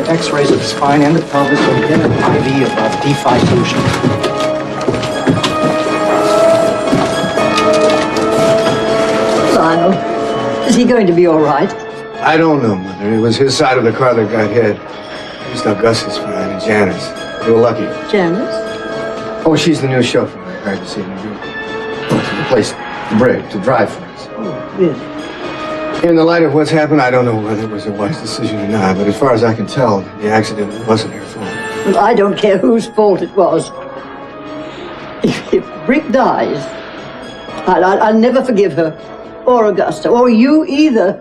X-rays of the spine and the pelvis and then an IV of D5 solution. Lionel, is he going to be all right? I don't know, Mother. It was his side of the car that got hit. At least now Gus is fine, and Janice. You were lucky. Janice? Oh, she's the new chauffeur I hired this evening. To replace the brake, to drive for us. Oh, really? In the light of what's happened, I don't know whether it was a wise decision or not, but as far as I can tell, the accident wasn't her fault. Well, I don't care whose fault it was. If Brick dies, I'll never forgive her. Or Augusta. Or you either.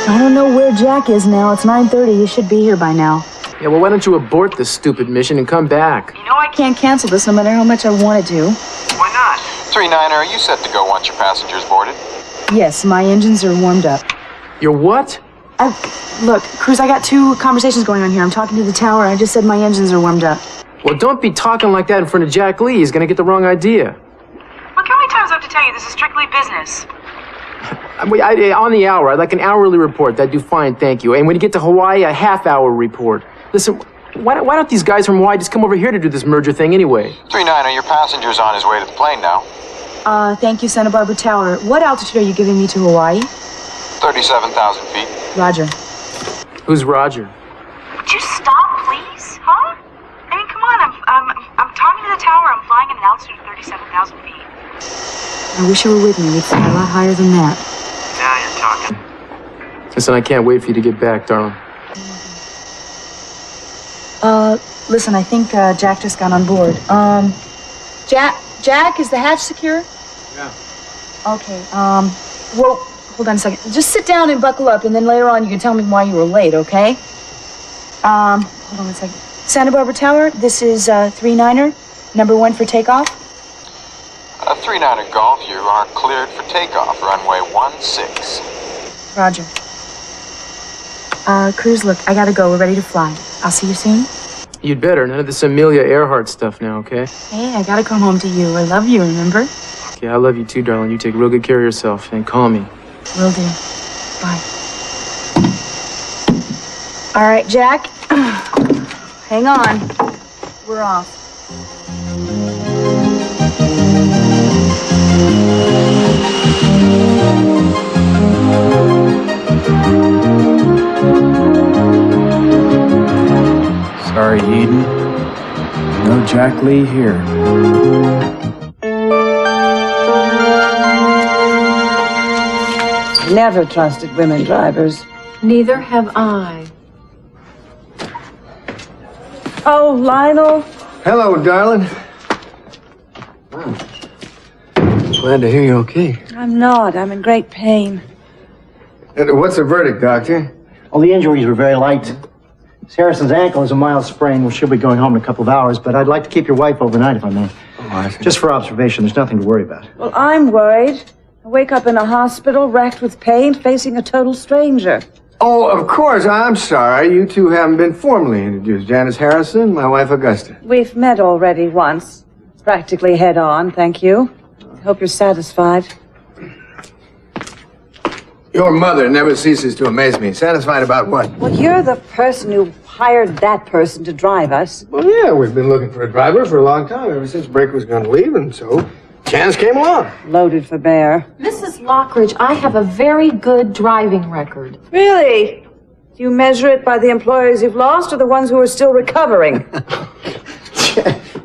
I don't know where Jack is now. It's 9:30. He should be here by now. Yeah, well, why don't you abort this stupid mission and come back? You know I can't cancel this no matter how much I want to do. Why not? 39er, are you set to go once your passengers boarded? Yes, my engines are warmed up. You're what? Look, Cruz, I got two conversations going on here. I'm talking to the tower. I just said my engines are warmed up. Well, don't be talking like that in front of Jack Lee. He's gonna get the wrong idea. Look, how many times do I have to tell you this is strictly business? On the hour, I'd like an hourly report. That'd do fine, thank you. And when you get to Hawaii, a half-hour report. Listen, why don't these guys from Hawaii just come over here to do this merger thing anyway? 39er, your passenger's on his way to the plane now. Thank you, Santa Barbara Tower. What altitude are you giving me to Hawaii? 37,000 feet. Roger. Who's Roger? Would you stop, please? Huh? I mean, come on, I'm talking to the tower. I'm flying at an altitude of 37,000 feet. I wish you were with me. We'd fly a lot higher than that. Now you're talking. Listen, I can't wait for you to get back, darling. Listen, I think Jack just got on board. Jack, is the hatch secure? Yeah. Okay, well, hold on a second. Just sit down and buckle up, and then later on you can tell me why you were late, okay? Hold on a second. Santa Barbara Tower, this is 39er, number 1 for takeoff. 39er Golf, you are cleared for takeoff, runway 16. Roger. Cruz, look, I gotta go. We're ready to fly. I'll see you soon. You'd better. None of this Amelia Earhart stuff now, okay? Hey, I gotta come home to you. I love you, remember? Okay, I love you too, darling. You take real good care of yourself and call me. Will do. Bye. All right, Jack. Hang on. We're off. Sorry, Eden. No Jack Lee here. Never trusted women drivers. Neither have I. Oh, Lionel. Hello, darling. Glad to hear you're okay. I'm not. I'm in great pain. What's the verdict, Doctor? Well, the injuries were very light. Miss Harrison's ankle is a mild sprain. Well, she'll be going home in a couple of hours, but I'd like to keep your wife overnight, if I may. Oh, I see. Just for observation. There's nothing to worry about. Well, I'm worried. I wake up in a hospital, racked with pain, facing a total stranger. Oh, of course. I'm sorry. You two haven't been formally introduced. Janice Harrison, my wife, Augusta. We've met already once. Practically head on, thank you. Hope you're satisfied. Your mother never ceases to amaze me. Satisfied about what? Well, you're the person who hired that person to drive us. Well, yeah, we've been looking for a driver for a long time, ever since Brick was going to leave, and so Janice came along. Loaded for bear. Mrs. Lockridge, I have a very good driving record. Really? Do you measure it by the employees you've lost or the ones who are still recovering?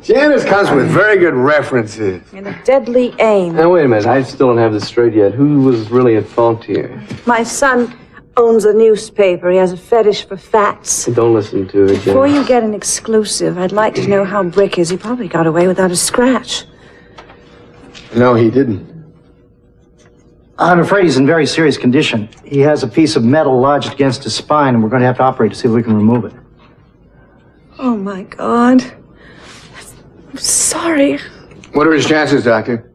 Janice comes with very good references. And a deadly aim. Now, wait a minute. I still don't have this straight yet. Who was really at fault here? My son owns a newspaper. He has a fetish for facts. Don't listen to it, Before Jen. you get an exclusive, I'd like to know how Brick is. He probably got away without a scratch. No, he didn't. I'm afraid he's in very serious condition. He has a piece of metal lodged against his spine, and we're going to have to operate to see if we can remove it. Oh, my God. I'm sorry. What are his chances, Doctor?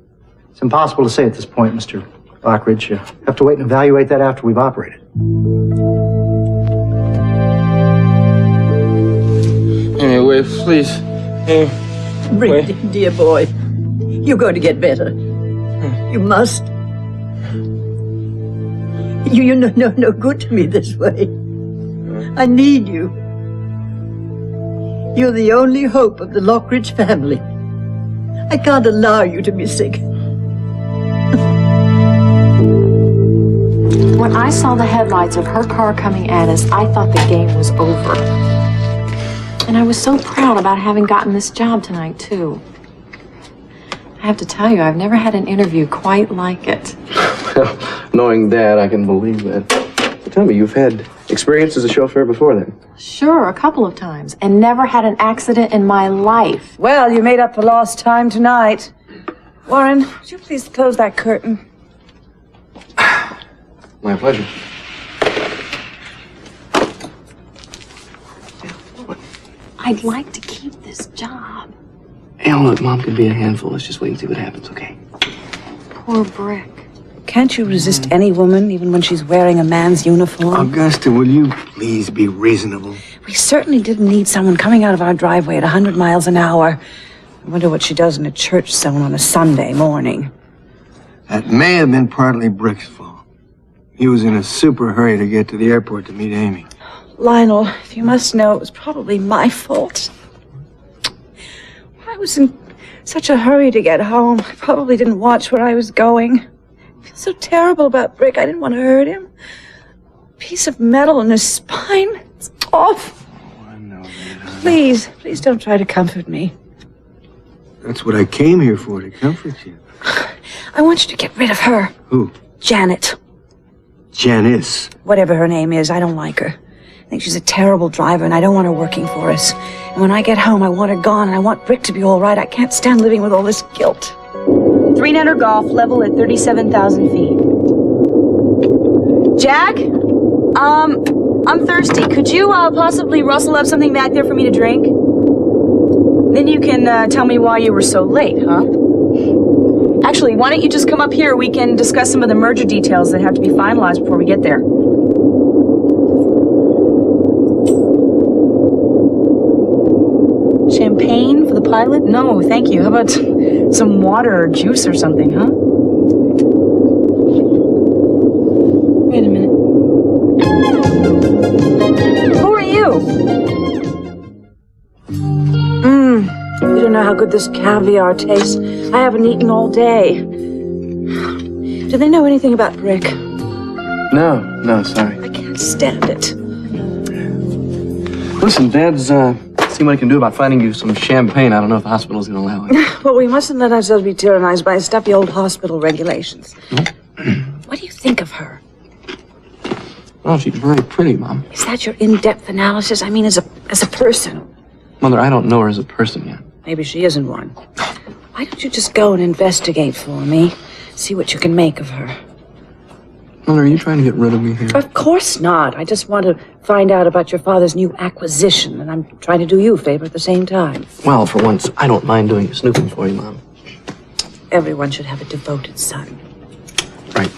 It's impossible to say at this point, Mr. Lockridge. You have to wait and evaluate that after we've operated. Anyway, please. Brick, dear boy, you're going to get better. You must. You're no good to me this way. I need you. You're the only hope of the Lockridge family. I can't allow you to be sick. When I saw the headlights of her car coming at us, I thought the game was over. And I was so proud about having gotten this job tonight, too. I have to tell you, I've never had an interview quite like it. Well, knowing that, I can believe that. But tell me, you've had experience as a chauffeur before then? Sure, a couple of times, and never had an accident in my life. Well, you made up for lost time tonight. Warren, would you please close that curtain? My pleasure. I'd like to keep this job. Hey, look, Mom could be a handful. Let's just wait and see what happens, okay? Poor Brick. Can't you resist any woman, even when she's wearing a man's uniform? Augusta, will you please be reasonable? We certainly didn't need someone coming out of our driveway at 100 miles an hour. I wonder what she does in a church zone on a Sunday morning. That may have been partly Brick's fault. He was in a super hurry to get to the airport to meet Amy. Lionel, if you must know, it was probably my fault. I was in such a hurry to get home. I probably didn't watch where I was going. I feel so terrible about Brick. I didn't want to hurt him. A piece of metal in his spine. It's awful. Oh, I know that. Please don't try to comfort me. That's what I came here for, to comfort you. I want you to get rid of her. Who? Janet. Janice. Whatever her name is, I don't like her. I think she's a terrible driver, and I don't want her working for us. And when I get home, I want her gone, and I want Brick to be all right. I can't stand living with all this guilt. 300 golf, level at 37,000 feet. Jack? I'm thirsty. Could you possibly rustle up something back there for me to drink? Then you can tell me why you were so late, huh? Actually, why don't you just come up here? We can discuss some of the merger details that have to be finalized before we get there. Champagne for the pilot? No, thank you. How about some water or juice or something, huh? Wait a minute. Who are you? You don't know how good this caviar tastes. I haven't eaten all day. Do they know anything about Brick? No, sorry. I can't stand it. Listen, Dad's, see what I can do about finding you some champagne. I don't know if the hospital's gonna allow it. Well, we mustn't let ourselves be tyrannized by stuffy old hospital regulations. What do you think of her? Oh, she's very pretty, Mom. Is that your in-depth analysis? I mean, as a person. Mother, I don't know her as a person yet. Maybe she isn't one. Why don't you just go and investigate for me? See what you can make of her. Mother, are you trying to get rid of me here? Of course not. I just want to find out about your father's new acquisition, and I'm trying to do you a favor at the same time. Well, for once, I don't mind doing snooping for you, Mom. Everyone should have a devoted son. Right.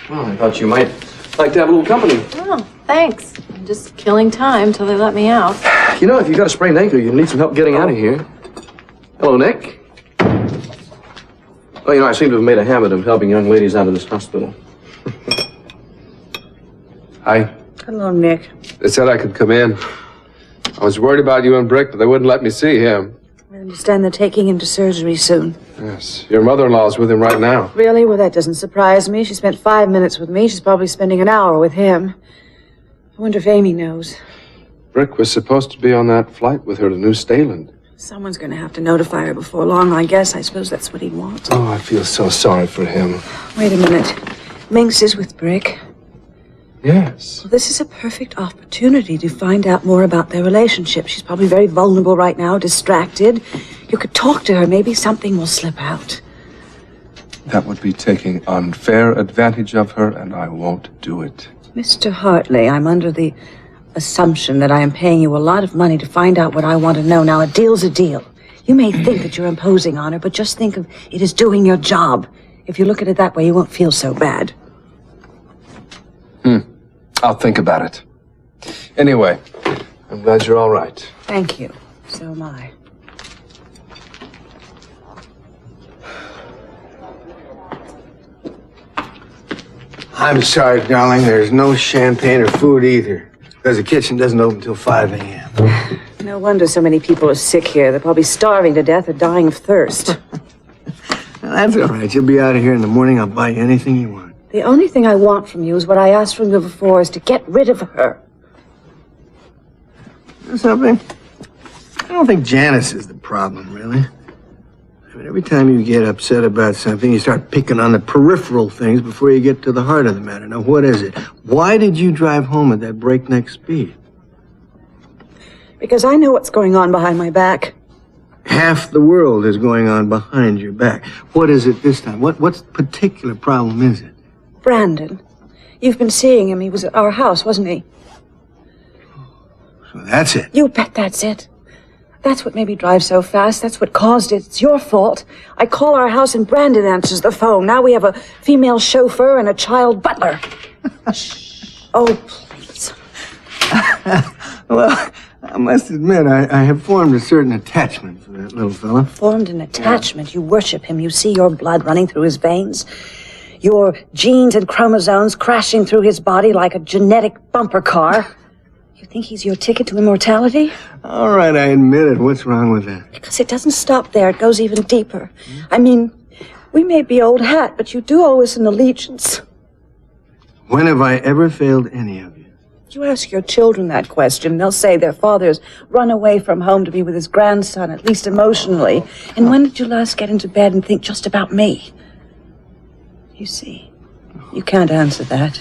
Well, I thought you might like to have a little company. Oh, thanks. I'm just killing time till they let me out. You know, if you've got a sprained ankle, you need some help getting out of here. Hello, Nick. Well, you know, I seem to have made a habit of helping young ladies out of this hospital. Hi. Hello, Nick. They said I could come in. I was worried about you and Brick, but they wouldn't let me see him. I understand they're taking him to surgery soon. Yes. Your mother-in-law's with him right now. Really? Well, that doesn't surprise me. She spent 5 minutes with me. She's probably spending an hour with him. I wonder if Amy knows. Brick was supposed to be on that flight with her to New Staland. Someone's going to have to notify her before long, I guess. I suppose that's what he wants. Oh, I feel so sorry for him. Wait a minute. Minx is with Brick. Yes. Well, this is a perfect opportunity to find out more about their relationship. She's probably very vulnerable right now, distracted. You could talk to her. Maybe something will slip out. That would be taking unfair advantage of her, and I won't do it. Mr. Hartley, I'm under the assumption that I am paying you a lot of money to find out what I want to know. Now, a deal's a deal. You may think that you're imposing on her, but just think of it as doing your job. If you look at it that way, you won't feel so bad. I'll think about it. Anyway, I'm glad you're all right. Thank you. So am I. I'm sorry, darling. There's no champagne or food either. Because the kitchen doesn't open till 5 a.m. No wonder so many people are sick here. They're probably starving to death or dying of thirst. That's all right. You'll be out of here in the morning. I'll buy you anything you want. The only thing I want from you is what I asked from you before, is to get rid of her. You know something? I don't think Janice is the problem, really. I mean, every time you get upset about something, you start picking on the peripheral things before you get to the heart of the matter. Now, what is it? Why did you drive home at that breakneck speed? Because I know what's going on behind my back. Half the world is going on behind your back. What is it this time? What particular problem is it? Brandon. You've been seeing him. He was at our house, wasn't he? So that's it. You bet that's it. That's what made me drive so fast. That's what caused it. It's your fault. I call our house and Brandon answers the phone. Now we have a female chauffeur and a child butler. Oh, please. Well, I must admit, I have formed a certain attachment for that little fella. Formed an attachment? You worship him. You see your blood running through his veins. Your genes and chromosomes crashing through his body like a genetic bumper car. You think he's your ticket to immortality? All right, I admit it. What's wrong with that? Because it doesn't stop there. It goes even deeper. I mean, we may be old hat, but you do owe us an allegiance. When have I ever failed any of you? You ask your children that question, they'll say their father's run away from home to be with his grandson, at least emotionally. And when did you last get into bed and think just about me? You see, you can't answer that.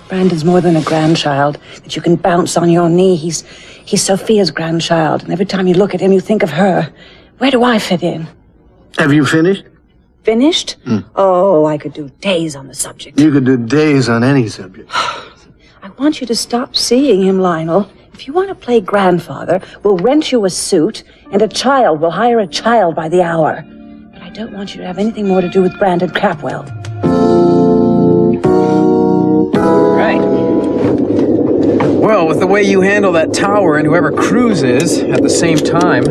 Brandon's more than a grandchild that you can bounce on your knee. He's Sophia's grandchild, and every time you look at him, you think of her. Where do I fit in? Have you finished? Finished? Oh, I could do days on the subject. You could do days on any subject. I want you to stop seeing him, Lionel. If you want to play grandfather, we'll rent you a suit, and a child. We'll hire a child by the hour. But I don't want you to have anything more to do with Brandon Capwell. Right. Well, with the way you handle that tower and whoever Cruz is at the same time,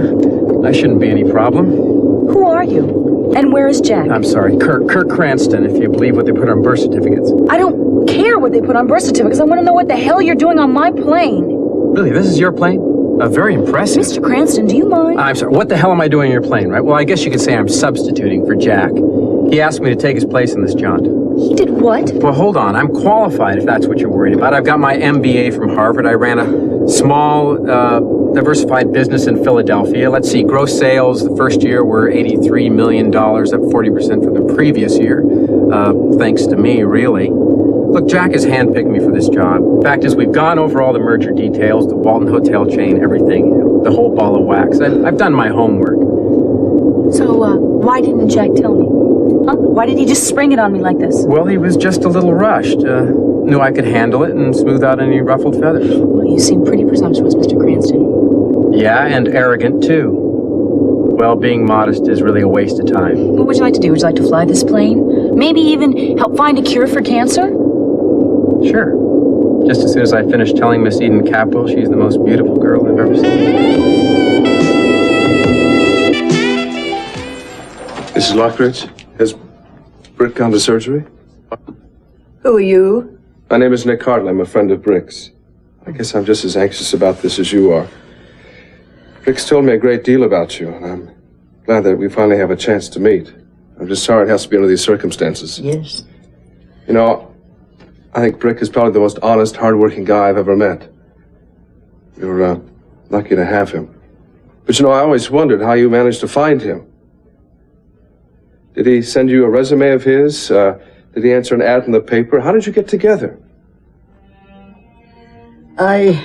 that shouldn't be any problem. Who are you? And where is Jack? I'm sorry, Kirk Cranston, if you believe what they put on birth certificates. I don't care what they put on birth certificates. I want to know what the hell you're doing on my plane. Really, this is your plane? Very impressive. Mr. Cranston, do you mind? I'm sorry, what the hell am I doing on your plane, right? Well, I guess you could say I'm substituting for Jack. He asked me to take his place in this jaunt. He did what? Well, hold on. I'm qualified, if that's what you're worried about. I've got my MBA from Harvard. I ran a small, diversified business in Philadelphia. Let's see, gross sales the first year were $83 million, up 40% from the previous year. Thanks to me, really. Look, Jack has handpicked me for this job. Fact is, we've gone over all the merger details, the Walton Hotel chain, everything, the whole ball of wax. I've done my homework. So, why didn't Jack tell me? Huh? Why did he just spring it on me like this? Well, he was just a little rushed. Knew I could handle it and smooth out any ruffled feathers. Well, you seem pretty presumptuous, Mr. Cranston. Yeah, and arrogant, too. Well, being modest is really a waste of time. What would you like to do? Would you like to fly this plane? Maybe even help find a cure for cancer? Sure. Just as soon as I finish telling Miss Eden Capwell she's the most beautiful girl I've ever seen. Mrs. Lockridge, has Brick gone to surgery? Who are you? My name is Nick Hartley. I'm a friend of Brick's. I guess I'm just as anxious about this as you are. Brick's told me a great deal about you, and I'm glad that we finally have a chance to meet. I'm just sorry it has to be under these circumstances. Yes. You know, I think Brick is probably the most honest, hard-working guy I've ever met. You're lucky to have him. But you know, I always wondered how you managed to find him. Did he send you a resume of his? Did he answer an ad in the paper? How did you get together? I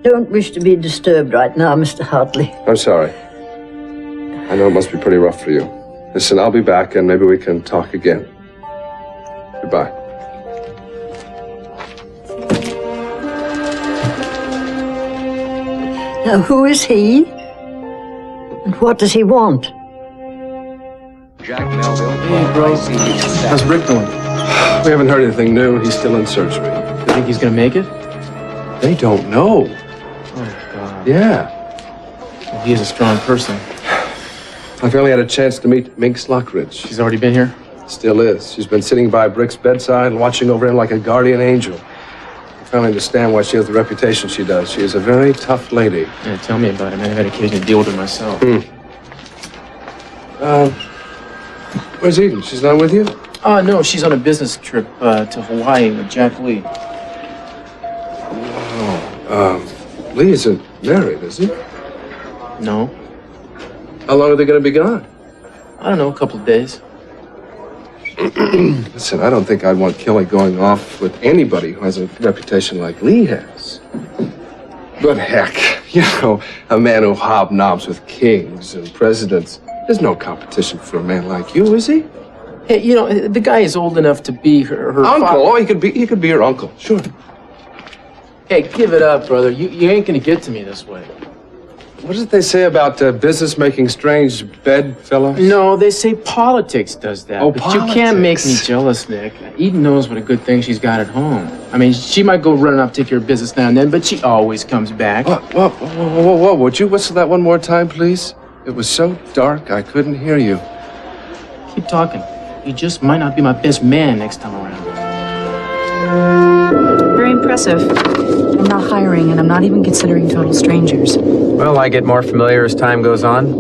don't wish to be disturbed right now, Mr. Hartley. I'm sorry. I know it must be pretty rough for you. Listen, I'll be back and maybe we can talk again. Goodbye. Now, who is he? And what does he want? Jack Melville. Hey, bro. How's Rick doing? We haven't heard anything new. He's still in surgery. You think he's gonna make it? They don't know. Oh, God. Yeah. Well, he is a strong person. I finally had a chance to meet Minx Lockridge. She's already been here? Still is. She's been sitting by Brick's bedside, watching over him like a guardian angel. finally understand why she has the reputation she does. She is a very tough lady. Yeah, tell me about it, man. I've had occasion to deal with her myself. Where's Eden? She's not with you? Oh, no, she's on a business trip to Hawaii with Jack Lee. Lee isn't married, is he? No. How long are they going to be gone? I don't know, a couple of days. Listen, I don't think I'd want Kelly going off with anybody who has a reputation like Lee has. But heck, you know, a man who hobnobs with kings and presidents, there's no competition for a man like you, is he? Hey, you know, the guy is old enough to be her uncle. father. Oh, he could be your uncle, sure. Hey, give it up, brother. You ain't gonna get to me this way. What does they say about business making strange bedfellows? No, they say politics does that. Oh, but politics. You can't make me jealous, Nick. Eden knows what a good thing she's got at home. I mean, she might go running off to take care of business now and then, but she always comes back. Whoa. Would you whistle that one more time, please? It was so dark, I couldn't hear you. Keep talking. You just might not be my best man next time around. Very impressive. I'm not hiring, and I'm not even considering total strangers. Well, I get more familiar as time goes on.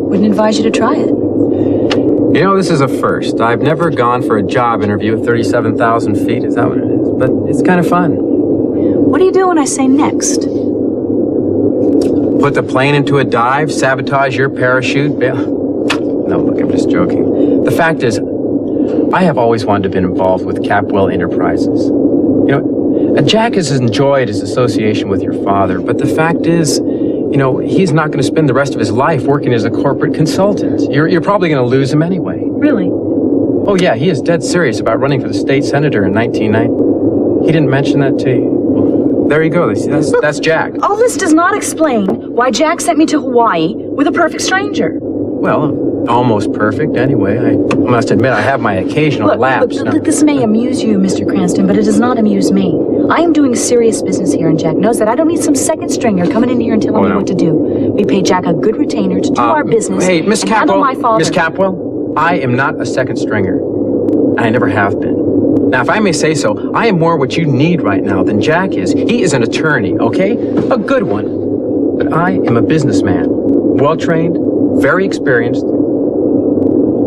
Wouldn't advise you to try it. You know, this is a first. I've never gone for a job interview at 37,000 feet. Is that what it is? But it's kind of fun. What do you do when I say next? Put the plane into a dive, sabotage your parachute, bail. No, look, I'm just joking. The fact is, I have always wanted to be involved with Capwell Enterprises. You know, Jack has enjoyed his association with your father, but the fact is, you know, he's not going to spend the rest of his life working as a corporate consultant. You're probably going to lose him anyway. Really? Oh, yeah, he is dead serious about running for the state senator in 1990. He didn't mention that to you. Well, there you go. That's Jack. All this does not explain why Jack sent me to Hawaii with a perfect stranger. Well, almost perfect anyway. I must admit I have my occasional lapse. Look, this may amuse you, Mr. Cranston, but it does not amuse me. I am doing serious business here, and Jack knows that. I don't need some second stringer coming in here and telling me what to do. We pay Jack a good retainer to do our business. Hey, Miss handle my father. Miss Capwell, I am not a second stringer. I never have been. Now, if I may say so, I am more what you need right now than Jack is. He is an attorney, okay? A good one. But I am a businessman. Well-trained, very experienced.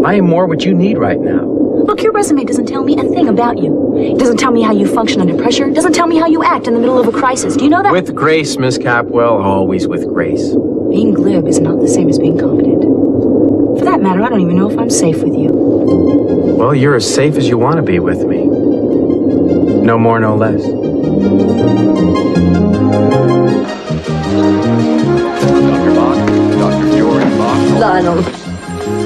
I am more what you need right now. Look, your resume doesn't tell me a thing about you. It doesn't tell me how you function under pressure. It doesn't tell me how you act in the middle of a crisis. Do you know that? With grace, Miss Capwell, always with grace. Being glib is not the same as being competent. For that matter, I don't even know if I'm safe with you. Well, you're as safe as you want to be with me. No more, no less. Dr. Bach, Dr. Jordan Bach. Lionel.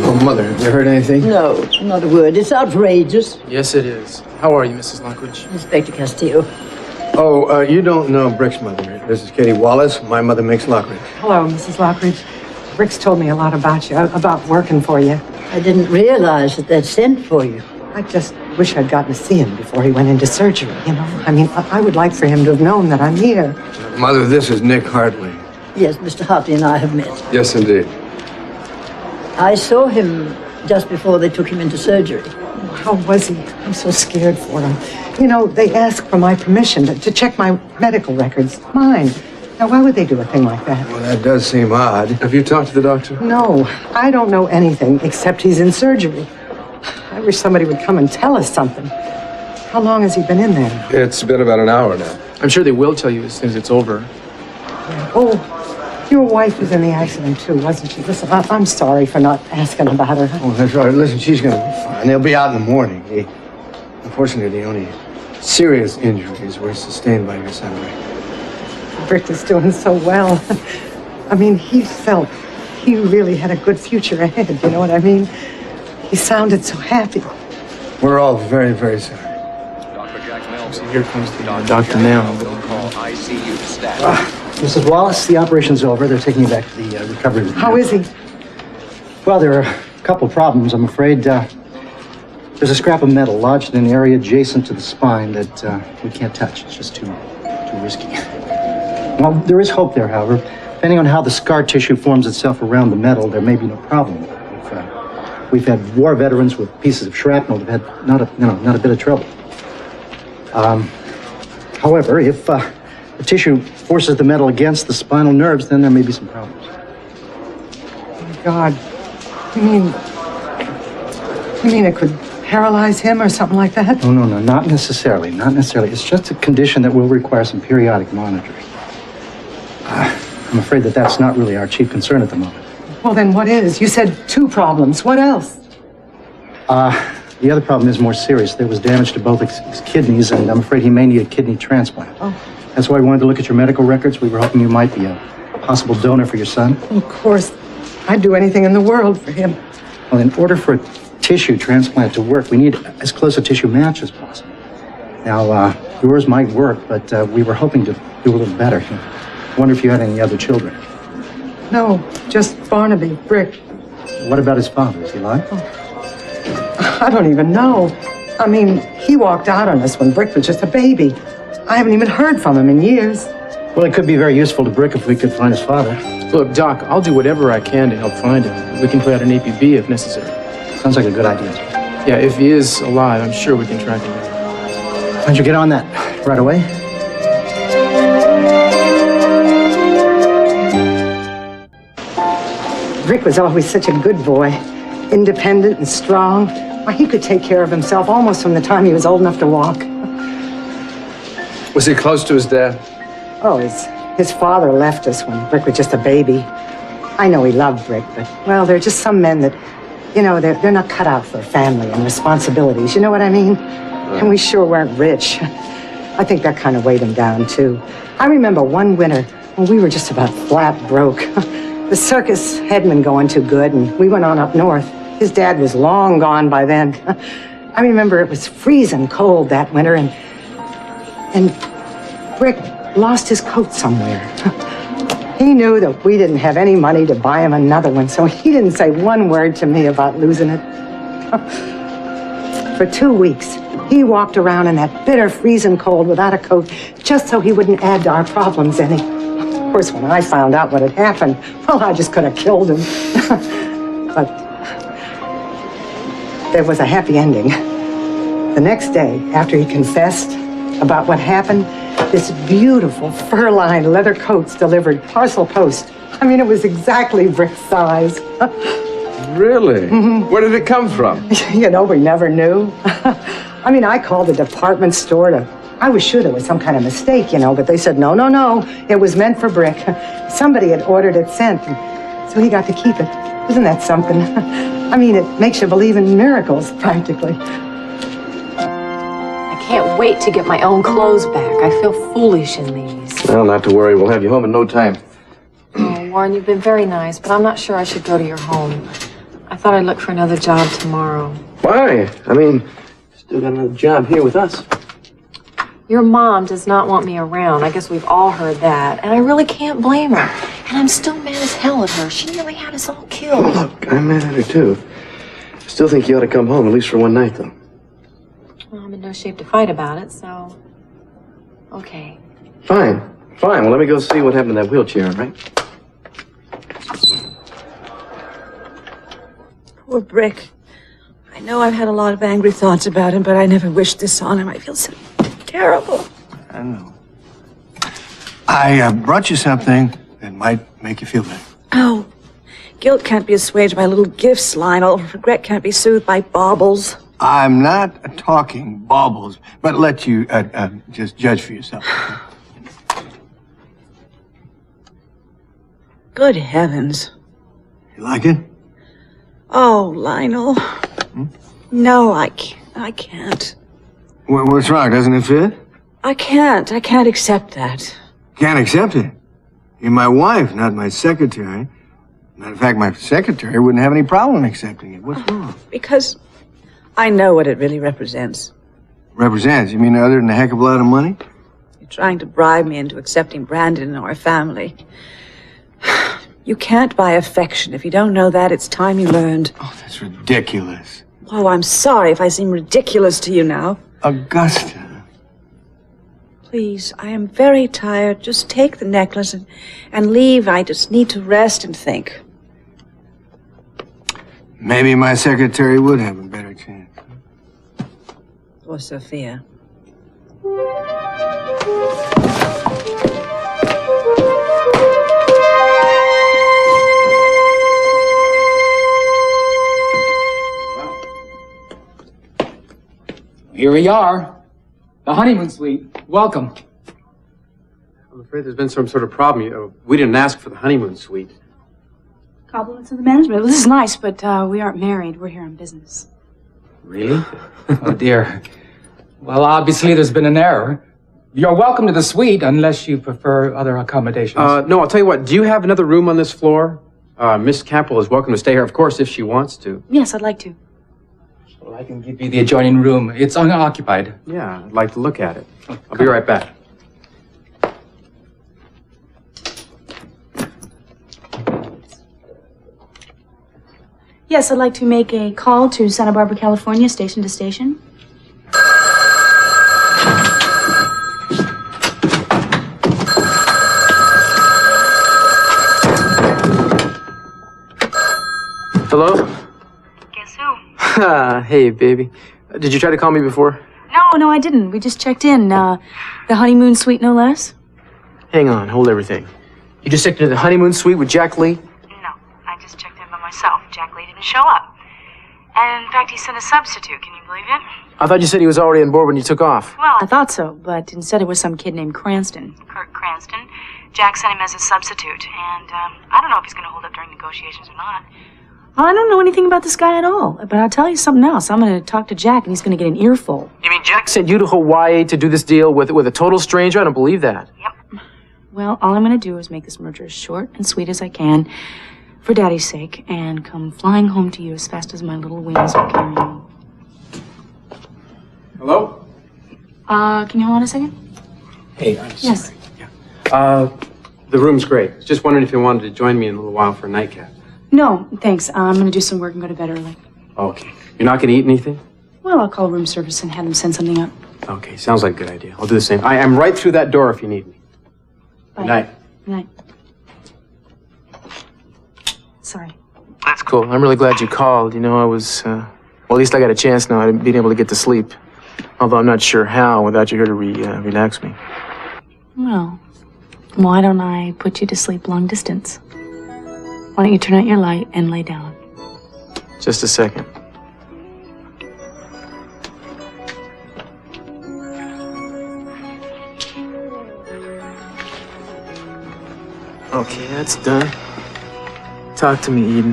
Oh, Mother, have you heard anything? No, not a word. It's outrageous. Yes, it is. How are you, Mrs. Lockridge? Inspector Castillo. Oh, you don't know Brick's mother. This is Katie Wallace. My mother makes Lockridge. Hello, Mrs. Lockridge. Brick's told me a lot about you, about working for you. I didn't realize that they'd sent for you. I just wish I'd gotten to see him before he went into surgery, you know? I mean, I would like for him to have known that I'm here. Mother, this is Nick Hartley. Yes, Mr. Hartley and I have met. Yes, indeed. I saw him just before they took him into surgery. How was he? I'm so scared for him. You know, they asked for my permission to check my medical records. Mine. Now, why would they do a thing like that? Well, that does seem odd. Have you talked to the doctor? No, I don't know anything except he's in surgery. I wish somebody would come and tell us something. How long has he been in there? It's been about an hour now. I'm sure they will tell you as soon as it's over. Oh, your wife was in the accident too, wasn't she? Listen, I'm sorry for not asking about her. Oh, that's all right. Listen, she's going to be fine. They'll be out in the morning. Unfortunately, the only serious injuries were sustained by your son, Rick. Brick is doing so well. I mean, he felt he really had a good future ahead, you know what I mean? He sounded so happy. We're all very, very sorry. So here comes the doctor now. ICU staff. Mrs. Wallace, the operation's over. They're taking you back to the recovery room. How is he? Well, there are a couple problems, I'm afraid. There's a scrap of metal lodged in an area adjacent to the spine that we can't touch. It's just too risky. Well, there is hope there, however. Depending on how the scar tissue forms itself around the metal, there may be no problem. We've had war veterans with pieces of shrapnel that have had not a bit of trouble. However, if the tissue forces the metal against the spinal nerves, then there may be some problems. Oh, my God. You mean it could paralyze him or something like that? No, not necessarily. Not necessarily. It's just a condition that will require some periodic monitoring. I'm afraid that that's not really our chief concern at the moment. Well, then what is? You said 2 problems. What else? The other problem is more serious. There was damage to both his kidneys, and I'm afraid he may need a kidney transplant. Oh. That's why we wanted to look at your medical records. We were hoping you might be a possible donor for your son. Of course. I'd do anything in the world for him. Well, in order for a tissue transplant to work, we need as close a tissue match as possible. Now, yours might work, but we were hoping to do a little better. I wonder if you had any other children. No, just Barnaby, Brick. What about his father? Is he alive? I don't even know. I mean, he walked out on us when Brick was just a baby. I haven't even heard from him in years. Well, it could be very useful to Brick if we could find his father. Look, Doc, I'll do whatever I can to help find him. We can play out an APB if necessary. Sounds like a good idea. Yeah, if he is alive, I'm sure we can track him down. Why don't you get on that right away? Brick was always such a good boy. Independent and strong. Why, he could take care of himself almost from the time he was old enough to walk. Was he close to his dad? Oh, his father left us when Brick was just a baby. I know he loved Brick, but, well, there are just some men that, you know, they're not cut out for family and responsibilities. You know what I mean? And we sure weren't rich. I think that kind of weighed him down, too. I remember one winter when we were just about flat broke. The circus hadn't been going too good, and we went on up north. His dad was long gone by then. I remember it was freezing cold that winter, and Brick lost his coat somewhere. He knew that we didn't have any money to buy him another one, so he didn't say one word to me about losing it. For 2 weeks, he walked around in that bitter freezing cold without a coat, just so he wouldn't add to our problems any. Of course, when I found out what had happened, well, I just could have killed him. But there was a happy ending. The next day, after he confessed about what happened, this beautiful fur-lined leather coat's delivered parcel post. I mean, it was exactly Brick's size. Really? Mm-hmm. Where did it come from? You know, we never knew. I mean, I called the department store I was sure there was some kind of mistake, you know, but they said, no, it was meant for Brick. Somebody had ordered it sent, and so he got to keep it. Isn't that something? I mean, it makes you believe in miracles, practically. I can't wait to get my own clothes back. I feel foolish in these. Well, not to worry. We'll have you home in no time. Oh, Warren, you've been very nice, but I'm not sure I should go to your home. I thought I'd look for another job tomorrow. Why? I mean, still got another job here with us. Your mom does not want me around. I guess we've all heard that. And I really can't blame her. And I'm still mad as hell at her. She nearly had us all killed. Oh, look, I'm mad at her, too. I still think you ought to come home, at least for one night, though. Well, I'm in no shape to fight about it, so... Okay. Fine. Well, let me go see what happened to that wheelchair, all right? Poor Brick. I know I've had a lot of angry thoughts about him, but I never wished this on him. I feel so terrible. I know. I brought you something that might make you feel better. Oh, guilt can't be assuaged by little gifts, Lionel. Regret can't be soothed by baubles. I'm not talking baubles, but let you just judge for yourself. Good heavens. You like it? Oh, Lionel. No, I can't. What's wrong? Doesn't it fit? I can't accept that. Can't accept it. You're my wife, not my secretary. Matter of fact, my secretary wouldn't have any problem accepting it. What's wrong? Because I know what it really represents. Represents? You mean other than a heck of a lot of money? You're trying to bribe me into accepting Brandon in our family. You can't buy affection. If you don't know that, it's time you learned. Oh, that's ridiculous. Oh, I'm sorry if I seem ridiculous to you now. Augusta. Please, I am very tired. Just take the necklace and leave. I just need to rest and think. Maybe my secretary would have a better chance. Poor Sophia. Here we are. The honeymoon suite. Welcome. I'm afraid there's been some sort of problem. We didn't ask for the honeymoon suite. Compliments of the management. This is nice, but we aren't married. We're here on business. Really? Oh, dear. Well, obviously there's been an error. You're welcome to the suite unless you prefer other accommodations. No, I'll tell you what. Do you have another room on this floor? Miss Campbell is welcome to stay here, of course, if she wants to. Yes, I'd like to. Well, I can give you the adjoining room. It's unoccupied. Yeah, I'd like to look at it. I'll be right back. Yes, I'd like to make a call to Santa Barbara, California, station to station. Hello? Guess who? Hey, baby. Did you try to call me before? No, I didn't. We just checked in. The honeymoon suite, no less. Hang on, hold everything. You just checked into the honeymoon suite with Jack Lee? No, I just checked in by myself. Jack Lee didn't show up. And in fact, he sent a substitute. Can you believe it? I thought you said he was already on board when you took off. Well, I thought so, but instead it was some kid named Cranston. Kirk Cranston. Jack sent him as a substitute. And I don't know if he's going to hold up during negotiations or not. I don't know anything about this guy at all, but I'll tell you something else. I'm going to talk to Jack, and he's going to get an earful. You mean Jack sent you to Hawaii to do this deal with a total stranger? I don't believe that. Yep. Well, all I'm going to do is make this merger as short and sweet as I can, for Daddy's sake, and come flying home to you as fast as my little wings will carry me. Hello? Can you hold on a second? Hey, I'm sorry. Yes. The room's great. Just wondering if you wanted to join me in a little while for a nightcap. No, thanks. I'm going to do some work and go to bed early. Okay. You're not going to eat anything? Well, I'll call room service and have them send something up. Okay, sounds like a good idea. I'll do the same. I am right through that door if you need me. Bye. Good night. Good night. Sorry. That's cool. I'm really glad you called. You know, I was, well, at least I got a chance now at being able to get to sleep. Although I'm not sure how without you here to relax me. Well, why don't I put you to sleep long distance? Why don't you turn out your light and lay down? Just a second. Okay, that's done. Talk to me, Eden.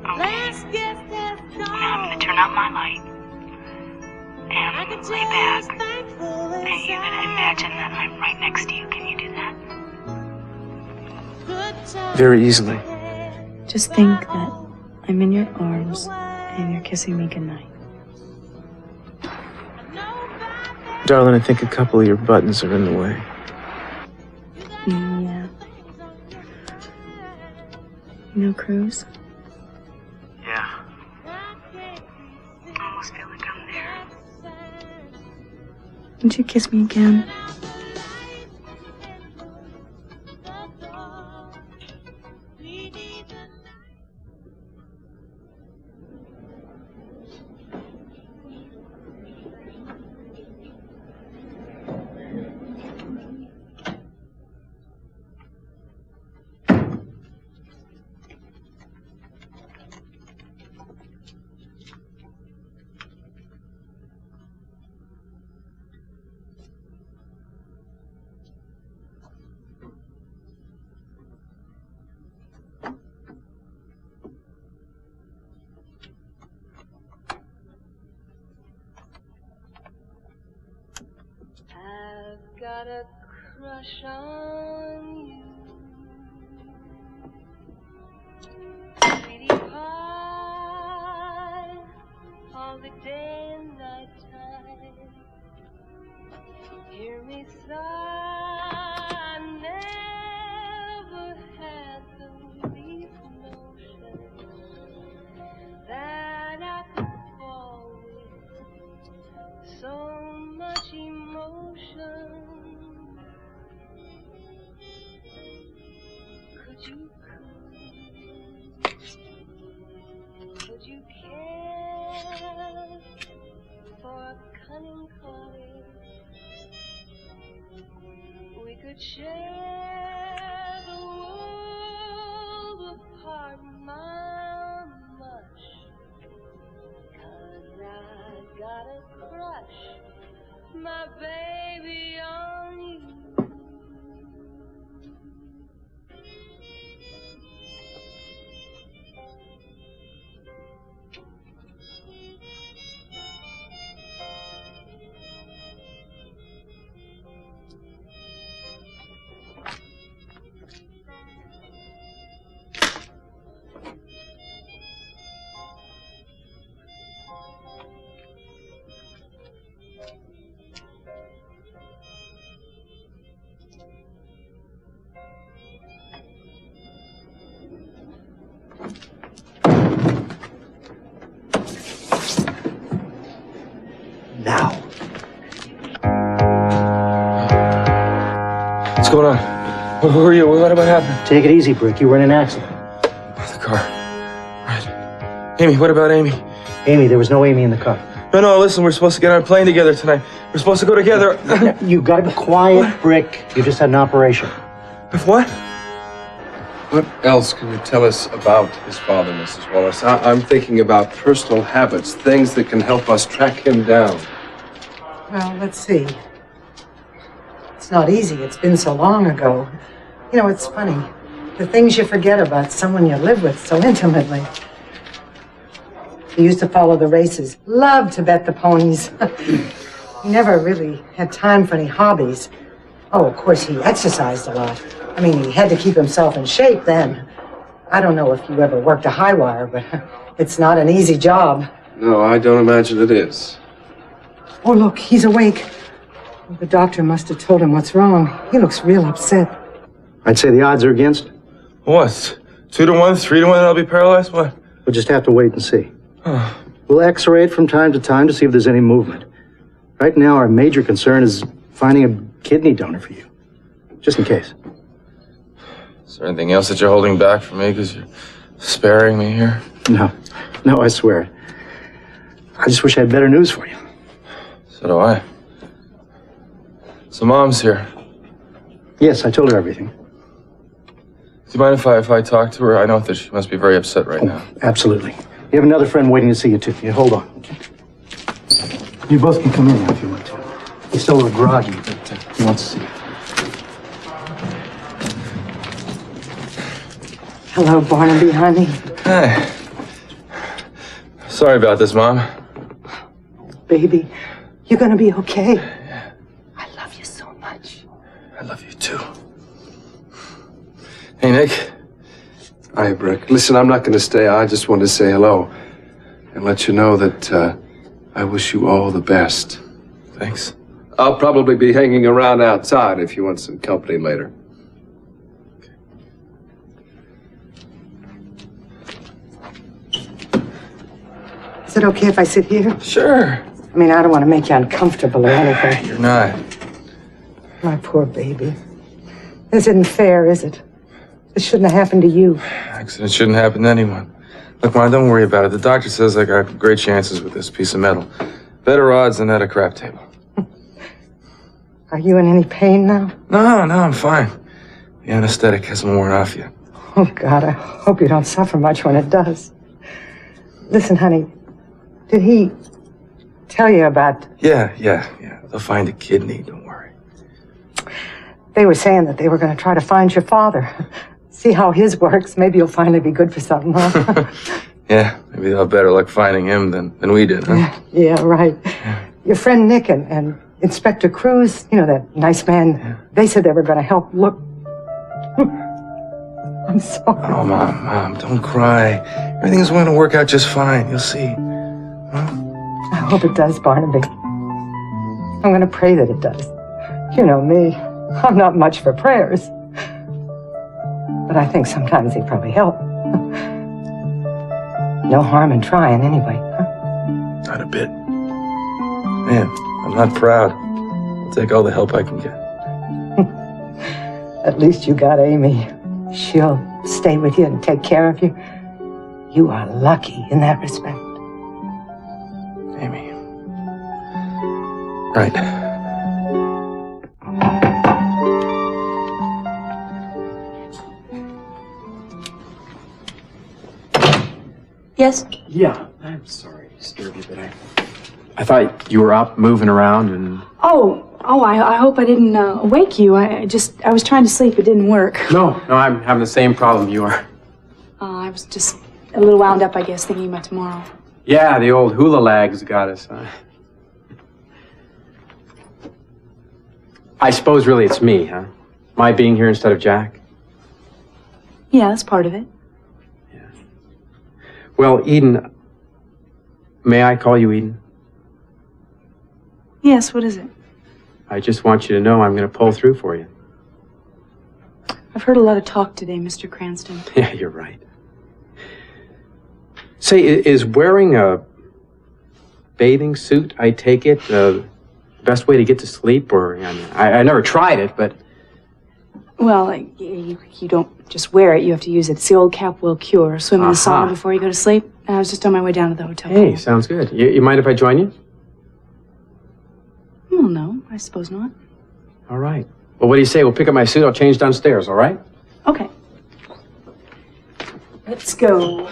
Now I'm going to turn out my light. And lay back. And you're going to imagine that I'm right next to you. Can you do that? Very easily. Just think that I'm in your arms and you're kissing me goodnight. Darling, I think a couple of your buttons are in the way. Yeah. You know Cruz? Yeah. I almost feel like I'm there. Won't you kiss me again? Got a crush on you, sweetie pie, all the day and night time. Hear me sigh, I never had the least notion that I could fall with so much emotion. Would you care for a cunning collie could share the world apart, my much. 'Cause I got a crush, my baby, on you. Now. What's going on? Who are you? What happened? Take it easy, Brick. You were in an accident. The car. Right. Amy, what about Amy? Amy, there was no Amy in the car. No, listen, we're supposed to get on a plane together tonight. We're supposed to go together. You gotta be quiet, Brick. You just had an operation. What? What else can you tell us about his father, Mrs. Wallace? I'm thinking about personal habits, things that can help us track him down. Well, let's see. It's not easy. It's been so long ago. You know, it's funny. The things you forget about someone you live with so intimately. He used to follow the races, loved to bet the ponies. He never really had time for any hobbies. Oh, of course, he exercised a lot. I mean, he had to keep himself in shape then. I don't know if you ever worked a high wire, but it's not an easy job. No, I don't imagine it is. Oh, look, he's awake. The doctor must have told him what's wrong. He looks real upset. I'd say the odds are against. What? 2 to 1, 3 to 1, I'll be paralyzed? What? We'll just have to wait and see. We'll x-ray it from time to time to see if there's any movement. Right now, our major concern is finding a kidney donor for you. Just in case. Is there anything else that you're holding back from me because you're sparing me here? No, I swear. I just wish I had better news for you. So do I. So Mom's here. Yes, I told her everything. Do you mind if I talk to her? I know that she must be very upset right now. Absolutely. You have another friend waiting to see you, too. You hold on, okay? You both can come in now if you want to. He's still a little groggy, but he wants to see you. Hello, Barnaby, honey. Hi. Sorry about this, Mom. Baby, you're gonna be okay. I love you so much. I love you, too. Hey, Nick. Hi, Brick. Listen, I'm not going to stay. I just wanted to say hello and let you know that I wish you all the best. Thanks. I'll probably be hanging around outside if you want some company later. Is it okay if I sit here? Sure. I mean, I don't want to make you uncomfortable or anything. You're not. My poor baby. This isn't fair, is it? This shouldn't have happened to you. Accident shouldn't happen to anyone. Look, Mom, don't worry about it. The doctor says I got great chances with this piece of metal. Better odds than at a crap table. Are you in any pain now? No, I'm fine. The anesthetic hasn't worn off yet. Oh, God, I hope you don't suffer much when it does. Listen, honey, did he tell you about... Yeah. They'll find a kidney, don't worry. They were saying that they were going to try to find your father. See how his works. Maybe you'll finally be good for something, huh? Yeah, maybe they'll have better luck finding him than we did, huh? Yeah, right. Yeah. Your friend Nick and Inspector Cruz, you know, that nice man, they said they were going to help. Look. I'm sorry. Oh, Mom, don't cry. Everything's going to work out just fine. You'll see. Huh? I hope it does, Barnaby. I'm going to pray that it does. You know me. I'm not much for prayers. But I think sometimes they probably help. No harm in trying anyway, huh? Not a bit. Man, I'm not proud. I'll take all the help I can get. At least you got Amy. She'll stay with you and take care of you. You are lucky in that respect. Amy. Right. Yes? Yeah, I'm sorry to disturb you, but I thought you were up moving around and... I hope I didn't wake you. I was trying to sleep. It didn't work. No, I'm having the same problem you are. I was just a little wound up, I guess, thinking about tomorrow. Yeah, the old hula lags got us. I suppose really it's me, huh? My being here instead of Jack? Yeah, that's part of it. Well, Eden, may I call you Eden? Yes, what is it? I just want you to know I'm going to pull through for you. I've heard a lot of talk today, Mr. Cranston. Yeah, you're right. Say, is wearing a bathing suit, I take it, the best way to get to sleep? Or I never tried it, but... Well, you don't just wear it, you have to use it. It's the old Capwell cure. Swim in the sauna before you go to sleep. I was just on my way down to the hotel. Hey, sounds good. You mind if I join you? Well, no, I suppose not. All right. Well, what do you say? We'll pick up my suit. I'll change downstairs, all right? Okay. Let's go.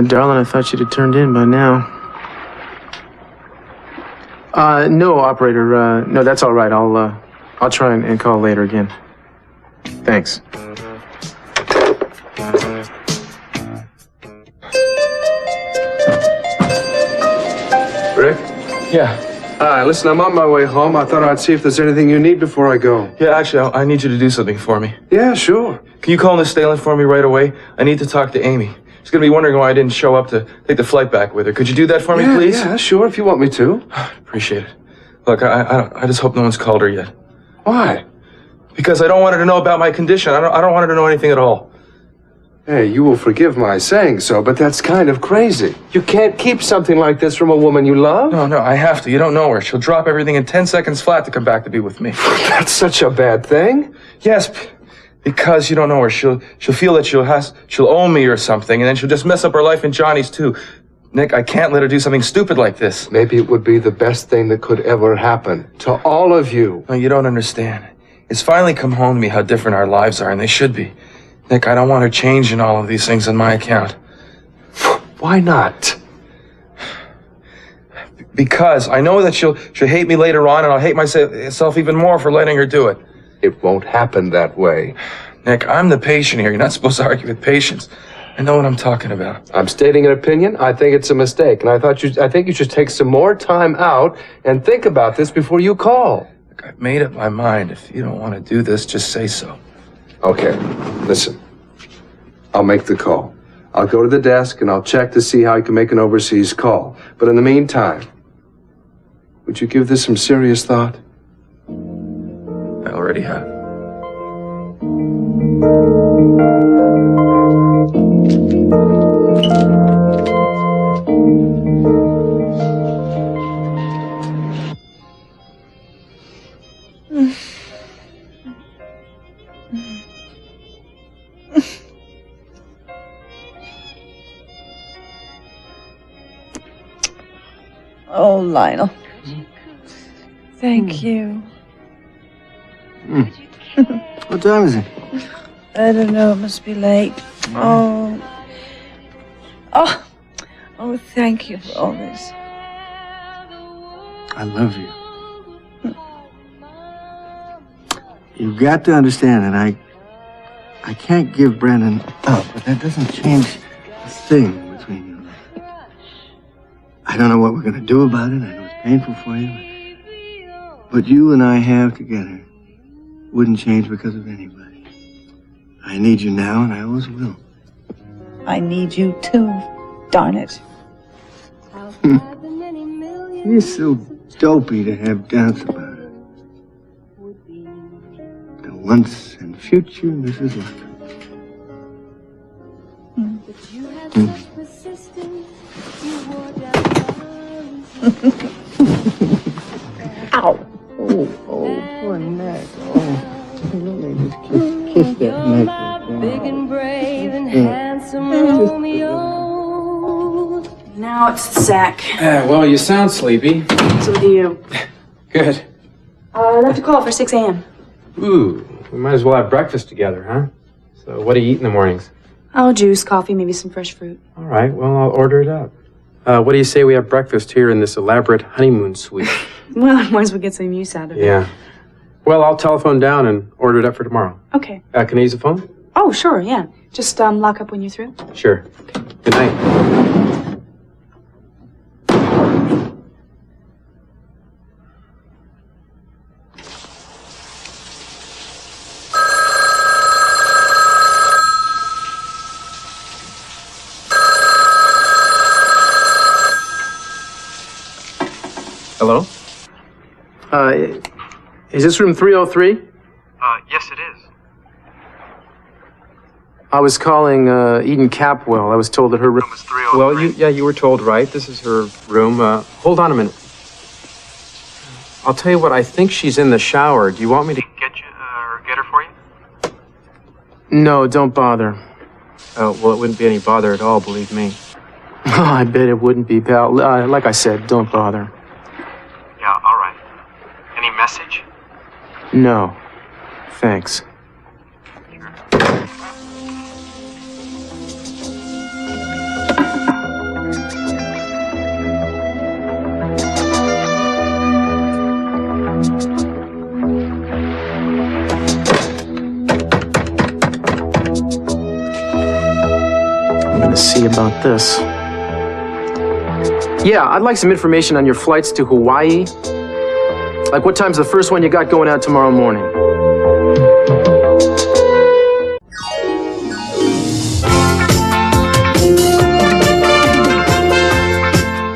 Darling, I thought you'd have turned in by now. No, operator. No, that's all right. I'll try and call later again. Thanks. Rick? Yeah. Listen, I'm on my way home. I thought I'd see if there's anything you need before I go. Yeah, actually, I need you to do something for me. Yeah, sure. Can you call Miss Stalin for me right away? I need to talk to Amy. She's gonna be wondering why I didn't show up to take the flight back with her. Could you do that for me, please? Yeah, sure, if you want me to. Appreciate it. Look, I just hope no one's called her yet. Why? Because I don't want her to know about my condition. I don't want her to know anything at all. Hey, you will forgive my saying so, but that's kind of crazy. You can't keep something like this from a woman you love. No, I have to. You don't know her. She'll drop everything in 10 seconds flat to come back to be with me. That's such a bad thing. Yes, because you don't know her. She'll feel that she'll owe me or something, and then she'll just mess up her life and Johnny's too. Nick, I can't let her do something stupid like this. Maybe it would be the best thing that could ever happen to all of you. No, you don't understand. It's finally come home to me how different our lives are, and they should be. Nick, I don't want her changing all of these things on my account. Why not? Because I know that she'll hate me later on, and I'll hate myself even more for letting her do it. It won't happen that way. Nick, I'm the patient here. You're not supposed to argue with patients. I know what I'm talking about. I'm stating an opinion. I think it's a mistake, and I think you should take some more time out and think about this before you call. Look, I've made up my mind. If you don't want to do this, just say so. Okay, listen. I'll make the call. I'll go to the desk and I'll check to see how I can make an overseas call. But in the meantime, would you give this some serious thought? I already have. Oh, Lionel. Thank you. What time is it? I don't know. It must be late. Oh, thank you for all this. I love you. You've got to understand that I can't give Brandon up, but that doesn't change a thing between you and me. I don't know what we're going to do about it. I know it's painful for you. But you and I have together wouldn't change because of anybody. I need you now, and I always will. I need you too. Darn it. You're so dopey to have doubts about it. The once and future Mrs. London. Ow. Oh, poor neck. Oh, let me just kiss that neck. Big and brave and handsome Romeo. Now Oh, it's Zach. Well, you sound sleepy. So do you. Good. I left a call for 6 a.m. Ooh, we might as well have breakfast together, huh? So what do you eat in the mornings? Oh, juice, coffee, maybe some fresh fruit. All right, well, I'll order it up. What do you say we have breakfast here in this elaborate honeymoon suite? Well, I might as well get some use out of it. Yeah. Well, I'll telephone down and order it up for tomorrow. Okay. Can I use the phone? Oh, sure, yeah. Just lock up when you're through. Sure. Good night. Hello? Is this room 303? Yes, it is. I was calling Eden Capwell. I was told that her room was 303. Well, you were told right. This is her room. Hold on a minute. I'll tell you what, I think she's in the shower. Do you want me to Get her for you? No, don't bother. Oh, well, it wouldn't be any bother at all, believe me. Oh, I bet it wouldn't be, pal. Like I said, don't bother. Yeah, all right. Any message? No. Thanks. I'm gonna see about this. Yeah, I'd like some information on your flights to Hawaii. Like, what time's the first one you got going out tomorrow morning?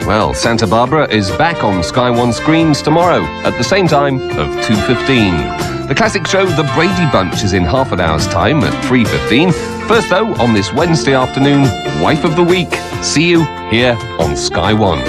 Well, Santa Barbara is back on Sky One screens tomorrow at the same time of 2:15. The classic show The Brady Bunch is in half an hour's time at 3:15. First, though, on this Wednesday afternoon, Wife of the Week. See you here on Sky One.